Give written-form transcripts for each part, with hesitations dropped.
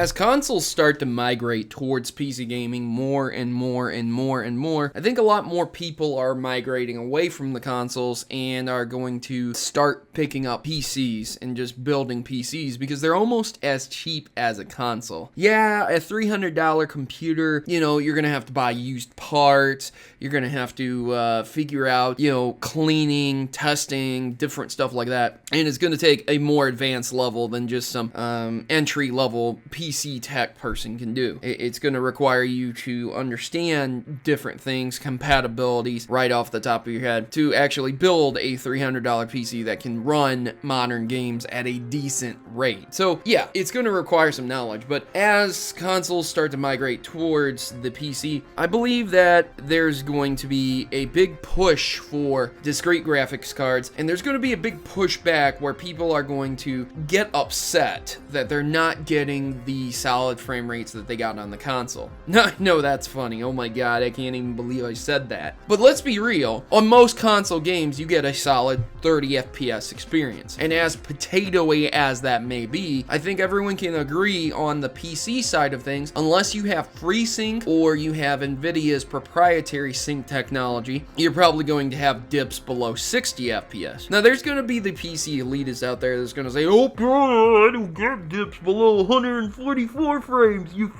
as consoles start to migrate towards PC gaming more and more and more and more, I think a lot more people are migrating away from the consoles and are going to start picking up PCs and just building PCs because they're almost as cheap as a console. Yeah, a $300 computer, you're going to have to buy used parts. You're going to have to figure out, cleaning, testing, different stuff like that. And it's going to take a more advanced level than just some entry-level PC tech person can do. It's going to require you to understand different things, compatibilities right off the top of your head to actually build a $300 PC that can run modern games at a decent rate. So yeah, it's going to require some knowledge, but as consoles start to migrate towards the PC, I believe that there's going to be a big push for discrete graphics cards, and there's going to be a big pushback where people are going to get upset that they're not getting the solid frame rates that they got on the console. No, that's funny. Oh my god, I can't even believe I said that. But let's be real. On most console games, you get a solid 30 FPS experience. And as potatoey as that may be, I think everyone can agree on the PC side of things, unless you have FreeSync or you have NVIDIA's proprietary sync technology, you're probably going to have dips below 60 FPS. Now, there's going to be the PC elitists out there that's going to say, oh god, I don't get dips below 144 frames, you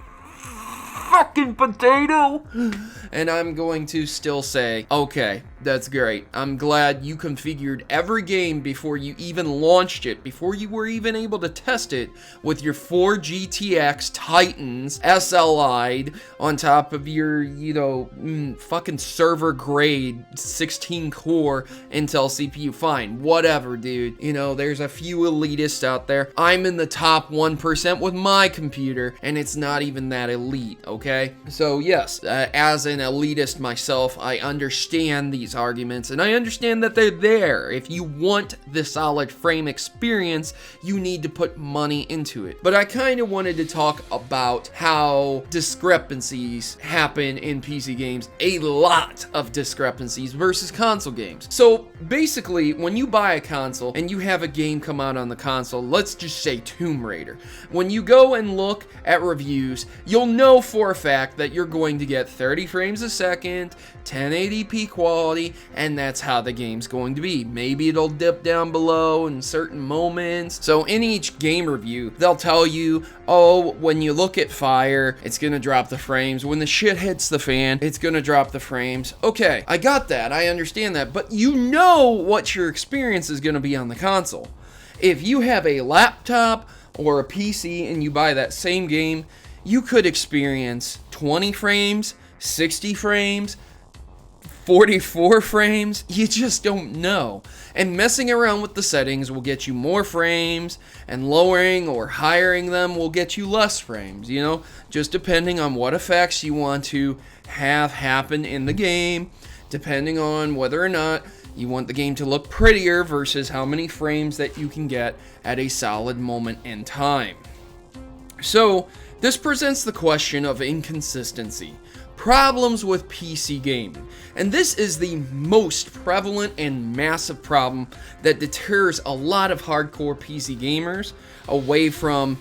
fucking potato. And I'm going to still say, okay, that's great. I'm glad you configured every game before you even launched it, before you were even able to test it with your 4 GTX Titans SLI'd on top of your, fucking server grade 16 core Intel CPU. Fine, whatever, dude. There's a few elitists out there. I'm in the top 1% with my computer, and it's not even that elite, okay? So yes, as an elitist myself, I understand these arguments, and I understand that they're there. If you want the solid frame experience, you need to put money into it. But I kind of wanted to talk about how discrepancies happen in PC games, a lot of discrepancies versus console games. So basically, when you buy a console and you have a game come out on the console, let's just say Tomb Raider, when you go and look at reviews, you'll know for a fact that you're going to get 30 frames a second, 1080p quality, and that's how the game's going to be. Maybe it'll dip down below in certain moments. So in each game review, they'll tell you, oh, when you look at fire, it's gonna drop the frames. When the shit hits the fan, it's gonna drop the frames. Okay, I got that, I understand that, but you know what your experience is gonna be on the console. If you have a laptop or a PC and you buy that same game, you could experience 20 frames, 60 frames, 44 frames, you just don't know. And messing around with the settings will get you more frames, and lowering or hiring them will get you less frames, just depending on what effects you want to have happen in the game, depending on whether or not you want the game to look prettier versus how many frames that you can get at a solid moment in time. So, this presents the question of inconsistency. Problems with PC gaming. And this is the most prevalent and massive problem that deters a lot of hardcore PC gamers away from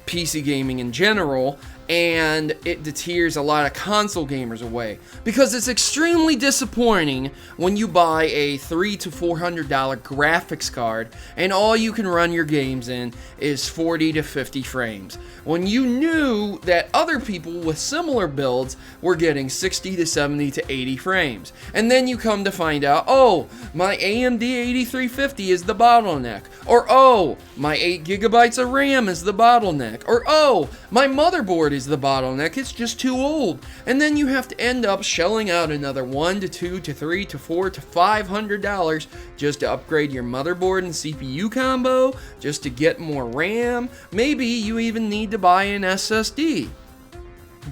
PC gaming in general, and it deters a lot of console gamers away because it's extremely disappointing when you buy a $300 to $400 graphics card and all you can run your games in is 40 to 50 frames when you knew that other people with similar builds were getting 60 to 70 to 80 frames. And then you come to find out, oh, my AMD 8350 is the bottleneck, or oh, my 8 gigabytes of RAM is the bottleneck, or oh, my motherboard is the bottleneck, it's just too old. And then you have to end up shelling out another $1 to $2 to $3 to $4 to $500 just to upgrade your motherboard and CPU combo, just to get more RAM. Maybe you even need to buy an SSD.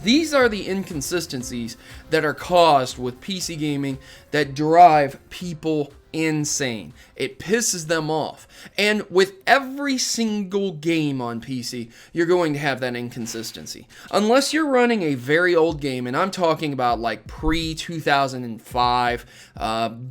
These are the inconsistencies that are caused with PC gaming that drive people insane. It pisses them off. And with every single game on PC, you're going to have that inconsistency. Unless you're running a very old game, and I'm talking about like pre-2005,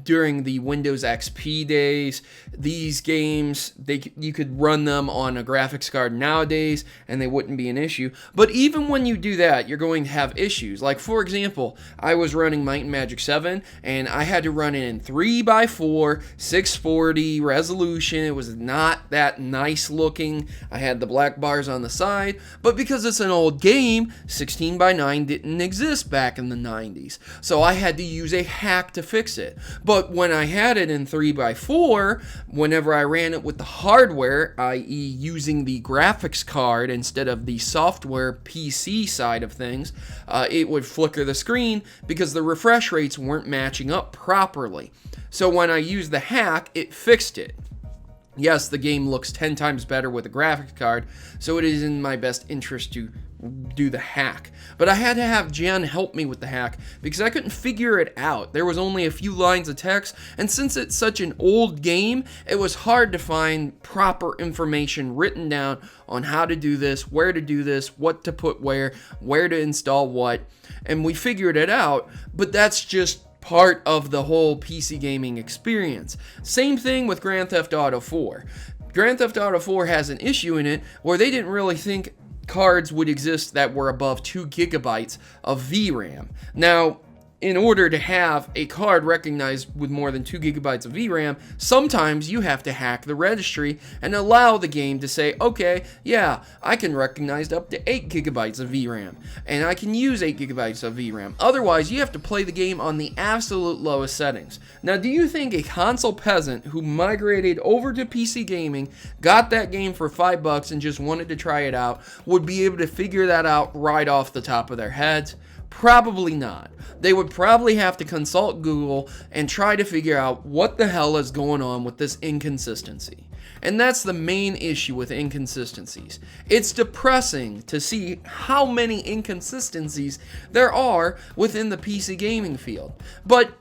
during the Windows XP days, these games, you could run them on a graphics card nowadays, and they wouldn't be an issue. But even when you do that, you're going to have issues. Like, for example, I was running Might and Magic 7, and I had to run it in 3x4, 640 resolution. It was not that nice looking. I had the black bars on the side, but because it's an old game, 16:9 didn't exist back in the 90s. So I had to use a hack to fix it. But when I had it in 3x4, whenever I ran it with the hardware, i.e. using the graphics card instead of the software PC side of things, it would flicker the screen because the refresh rates weren't matching up properly. So when I used the hack, it fixed it. Yes, the game looks 10 times better with a graphics card, so it is in my best interest to do the hack. But I had to have Jen help me with the hack because I couldn't figure it out. There was only a few lines of text, and since it's such an old game, it was hard to find proper information written down on how to do this, where to do this, what to put where to install what, and we figured it out, but that's just part of the whole PC gaming experience. Same thing with Grand Theft Auto 4. Grand Theft Auto 4 has an issue in it where they didn't really think cards would exist that were above 2 gigabytes of VRAM. Now, in order to have a card recognized with more than 2 gigabytes of VRAM, sometimes you have to hack the registry and allow the game to say, okay, yeah, I can recognize up to 8 gigabytes of VRAM, and I can use 8 gigabytes of VRAM. Otherwise, you have to play the game on the absolute lowest settings. Now, do you think a console peasant who migrated over to PC gaming, got that game for $5 and just wanted to try it out, would be able to figure that out right off the top of their heads? Probably not. They would probably have to consult Google and try to figure out what the hell is going on with this inconsistency. And that's the main issue with inconsistencies. It's depressing to see how many inconsistencies there are within the PC gaming field. But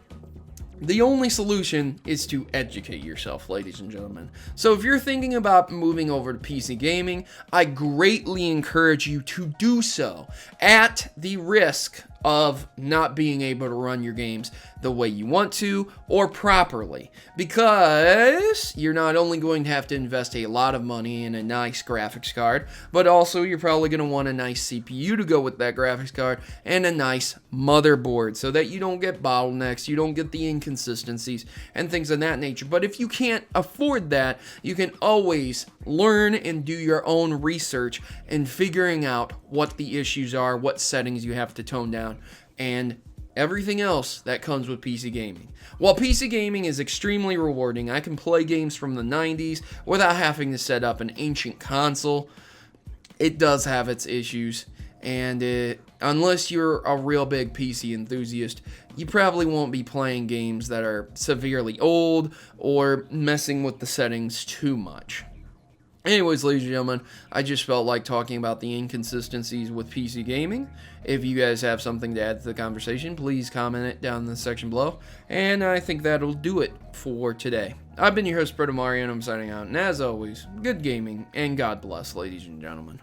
the only solution is to educate yourself, ladies and gentlemen. So if you're thinking about moving over to PC gaming, I greatly encourage you to do so at the risk of not being able to run your games the way you want to or properly, because you're not only going to have to invest a lot of money in a nice graphics card, but also you're probably going to want a nice CPU to go with that graphics card and a nice motherboard so that you don't get bottlenecks, you don't get the inconsistencies and things of that nature. But if you can't afford that, you can always learn and do your own research in figuring out what the issues are, what settings you have to tone down, and everything else that comes with PC gaming. While PC gaming is extremely rewarding, I can play games from the 90s without having to set up an ancient console. It does have its issues, and unless you're a real big PC enthusiast, you probably won't be playing games that are severely old or messing with the settings too much. Anyways, ladies and gentlemen, I just felt like talking about the inconsistencies with PC gaming. If you guys have something to add to the conversation, please comment it down in the section below. And I think that'll do it for today. I've been your host, Protomario, and I'm signing out. And as always, good gaming, and God bless, ladies and gentlemen.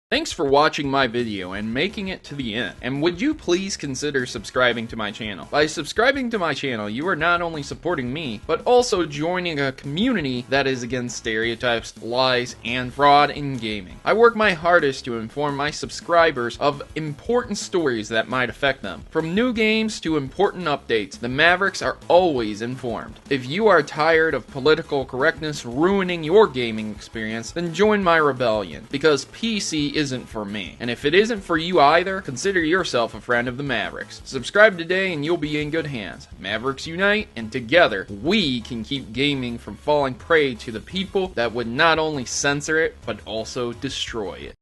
Thanks for watching my video and making it to the end, and would you please consider subscribing to my channel? By subscribing to my channel, you are not only supporting me, but also joining a community that is against stereotypes, lies, and fraud in gaming. I work my hardest to inform my subscribers of important stories that might affect them. From new games to important updates, the Mavericks are always informed. If you are tired of political correctness ruining your gaming experience, then join my rebellion, because PC isn't for me. And if it isn't for you either, consider yourself a friend of the Mavericks. Subscribe today and you'll be in good hands. Mavericks unite, and together we can keep gaming from falling prey to the people that would not only censor it, but also destroy it.